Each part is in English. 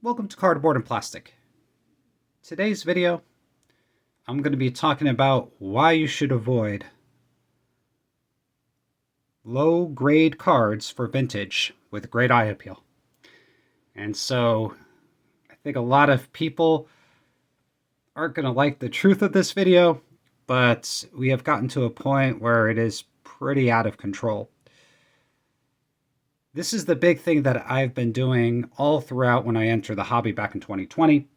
Welcome to Cardboard and Plastic. Today's video, I'm going to be talking about why you should avoid low-grade cards for vintage with great eye appeal. And so, I think a lot of people aren't going to like the truth of this video, but we have gotten to a point where it is pretty out of control. This is the big thing that I've been doing all throughout when I entered the hobby back in 2020.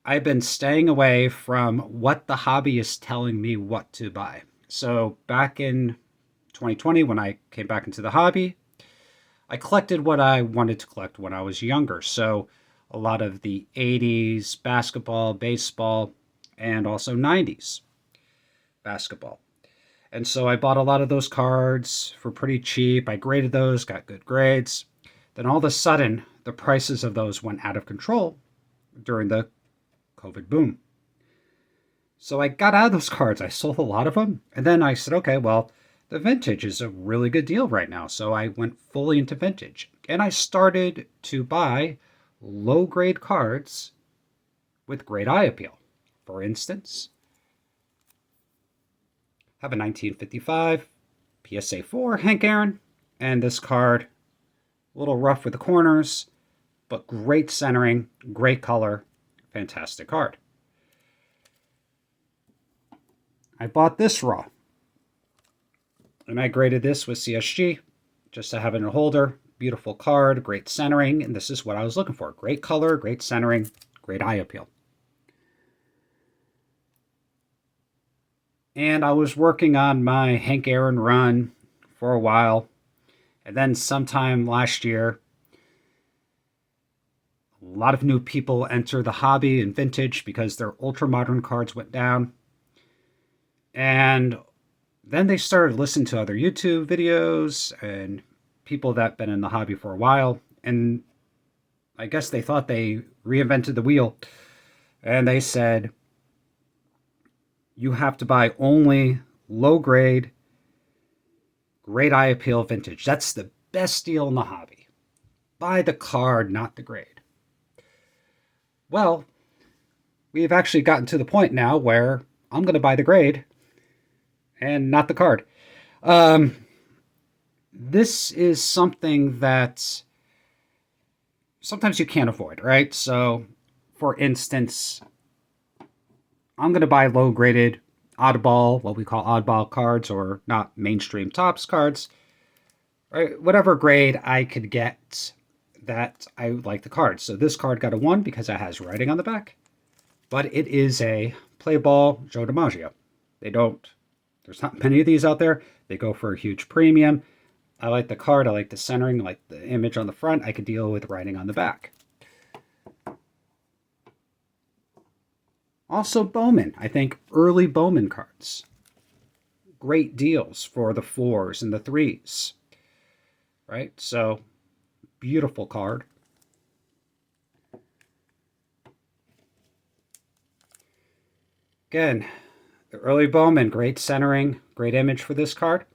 I've been staying away from what the hobby is telling me what to buy. So back in 2020, when I came back into the hobby, I collected what I wanted to collect when I was younger. So a lot of the 80s basketball, baseball, and also 90s basketball. And so I bought a lot of those cards for pretty cheap. I graded those, got good grades. Then all of a sudden, the prices of those went out of control during the COVID boom. So I got out of those cards. I sold a lot of them. And then I said, okay, well, the vintage is a really good deal right now. So I went fully into vintage. And I started to buy low grade cards with great eye appeal. For instance, I have a 1955 PSA 4 Hank Aaron. And this card, a little rough with the corners, but great centering, great color, fantastic card. I bought this raw, and I graded this with CSG just to have it in a holder. Beautiful card, great centering, and this is what I was looking for. Great color, great centering, great eye appeal. And I was working on my Hank Aaron run for a while, and then sometime last year, a lot of new people enter the hobby in vintage because their ultra modern cards went down. And then they started listening to other YouTube videos and people that have been in the hobby for a while. And I guess they thought they reinvented the wheel. And they said, you have to buy only low grade, great eye appeal vintage. That's the best deal in the hobby. Buy the card, not the grade. Well, we've actually gotten to the point now where I'm going to buy the grade and not the card. This is something that sometimes you can't avoid, right? So, for instance, I'm going to buy low-graded oddball, what we call oddball cards, or not mainstream tops cards, right? Whatever grade I could get that I like the card. So this card got a 1 because it has writing on the back, but it is a play ball Joe DiMaggio. There's not many of these out there. They go for a huge premium. I like the card. I like the centering. I like the image on the front. I could deal with writing on the back. Also, Bowman. I think early Bowman cards. Great deals for the 4s and the 3s. Right? So, beautiful card. Again, the early Bowman, great centering, great image for this card.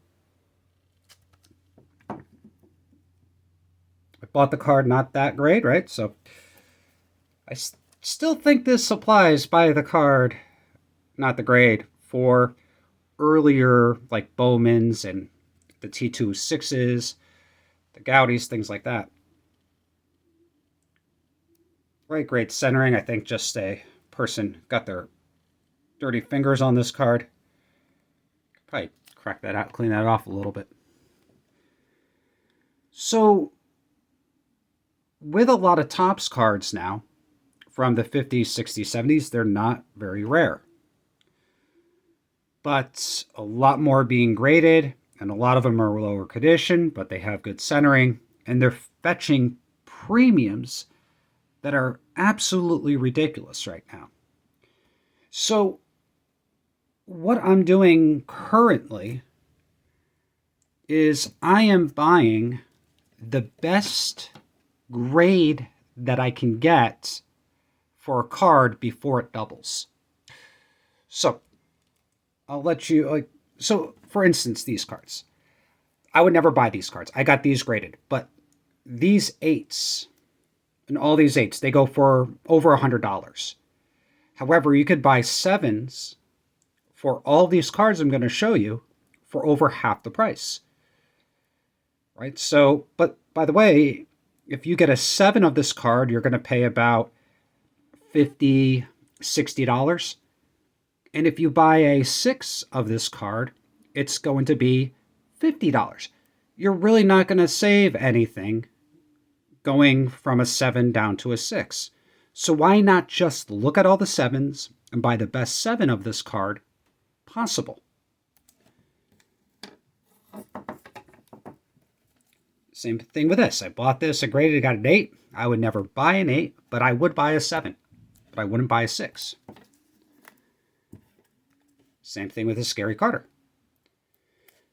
I bought the card not that great, right? So I still think this applies. Buy the card, not the grade, for earlier like Bowmans and the T26s, the Gaudis, things like that. Right, great centering. I think just a person got their dirty fingers on this card. Probably crack that out, clean that off a little bit. So, with a lot of Topps cards now, from the 50s, 60s, 70s, they're not very rare. But a lot more being graded, and a lot of them are lower condition, but they have good centering, and they're fetching premiums that are absolutely ridiculous right now. So, what I'm doing currently is I am buying the best grade that I can get for a card before it doubles. So, I'll let you, so for instance, these cards. I would never buy these cards. I got these graded, but these 8s And all these 8s, they go for over $100. However, you could buy 7s for all these cards I'm going to show you for over half the price. Right? So, but by the way, if you get a 7 of this card, you're going to pay about $50, $60. And if you buy a 6 of this card, it's going to be $50. You're really not going to save anything going from a 7 down to a 6. So why not just look at all the 7s and buy the best 7 of this card possible? Same thing with this. I bought this, I graded it, got an 8. I would never buy an 8, but I would buy a 7. But I wouldn't buy a 6. Same thing with this Gary Carter.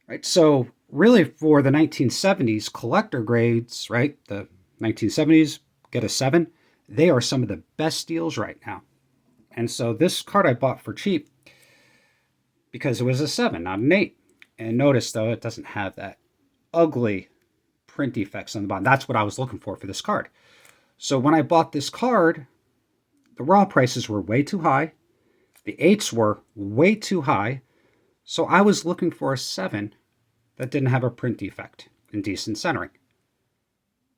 Right? So really for the 1970s collector grades, right? The 1970s, get a 7. They are some of the best deals right now. And so this card I bought for cheap because it was a 7, not an 8. And notice, though, it doesn't have that ugly print effects on the bottom. That's what I was looking for this card. So when I bought this card, the raw prices were way too high. The 8s were way too high. So I was looking for a 7 that didn't have a print defect and decent centering.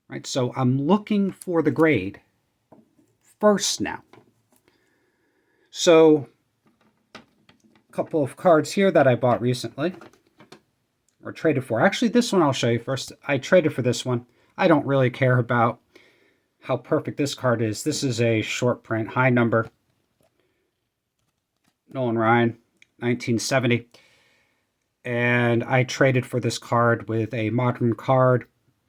Right? So I'm looking for the grade first now. So a couple of cards here that I bought recently or traded for. Actually, this one I'll show you first. I traded for this one. I don't really care about how perfect this card is. This is a short print, high number. Nolan Ryan, 1970. And I traded for this card with a modern card,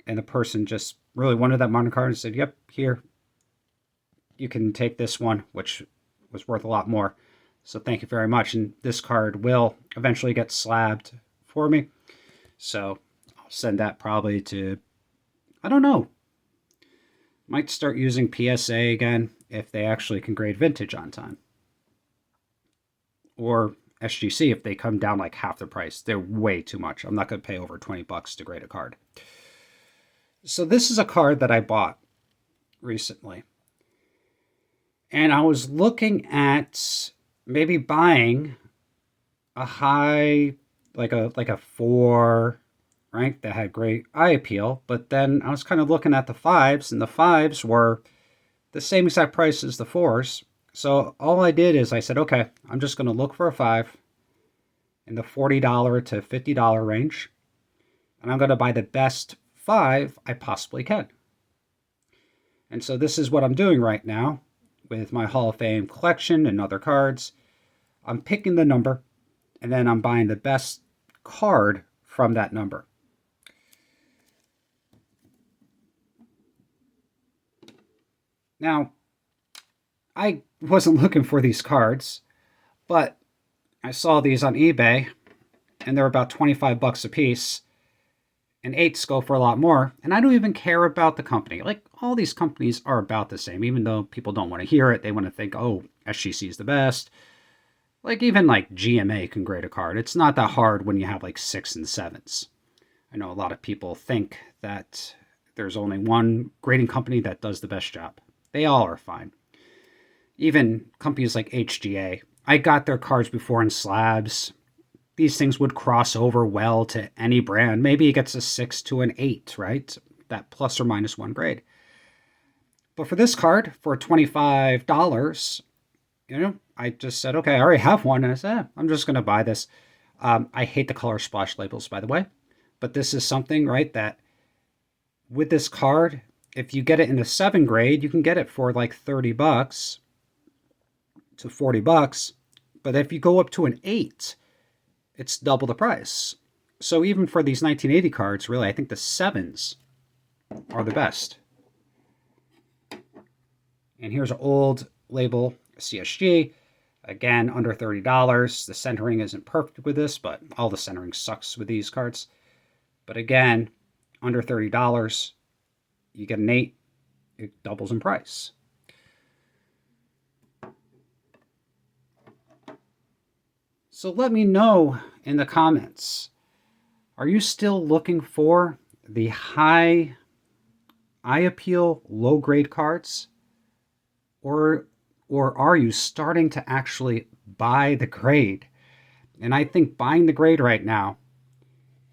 and the person just really wanted that modern card and said, yep, here, you can take this one, which was worth a lot more. So thank you very much. And this card will eventually get slabbed for me. So I'll send that probably to, I don't know, might start using PSA again if they actually can grade vintage on time. Or SGC if they come down like half the price. They're way too much. I'm not going to pay over $20 to grade a card. So this is a card that I bought recently. And I was looking at maybe buying a high, like a 4, right? That had great eye appeal. But then I was kind of looking at the 5s, and the 5s were the same exact price as the 4s. So all I did is I said, okay, I'm just going to look for a 5 in the $40 to $50 range. And I'm going to buy the best 5 I possibly can. And so this is what I'm doing right now with my Hall of Fame collection and other cards. I'm picking the number, and then I'm buying the best card from that number. Now, I wasn't looking for these cards, but I saw these on eBay, and they're about $25 a piece, and 8s go for a lot more, and I don't even care about the company. Like, all these companies are about the same, even though people don't want to hear it. They want to think, oh, SGC is the best. Like, even like GMA can grade a card. It's not that hard when you have like 6 and 7s. I know a lot of people think that there's only one grading company that does the best job. They all are fine. Even companies like HGA, I got their cards before in slabs. These things would cross over well to any brand. Maybe it gets a 6 to an 8, right? That plus or minus 1 grade. But for this card, for $25, I just said, okay, I already have one. And I said, I'm just going to buy this. I hate the color splash labels, by the way. But this is something, right, that with this card, if you get it in a 7 grade, you can get it for like $30 to $40. But if you go up to an 8, it's double the price. So even for these 1980 cards, really, I think the 7s are the best. And here's an old label, CSG. Again, under $30. The centering isn't perfect with this, but all the centering sucks with these cards. But again, under $30, you get an 8, it doubles in price. So let me know in the comments, are you still looking for the high eye appeal low grade cards, or are you starting to actually buy the grade? And I think buying the grade right now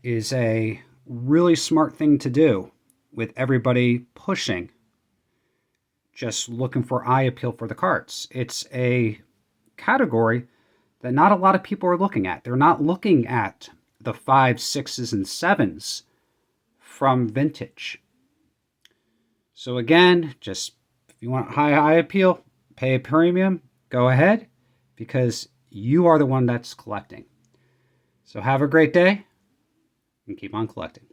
is a really smart thing to do, with everybody pushing, just looking for eye appeal for the cards. It's a category that not a lot of people are looking at. They're not looking at the 5s, 6s, and 7s from vintage. So again, just if you want high eye appeal, pay a premium, go ahead, because you are the one that's collecting. So have a great day and keep on collecting.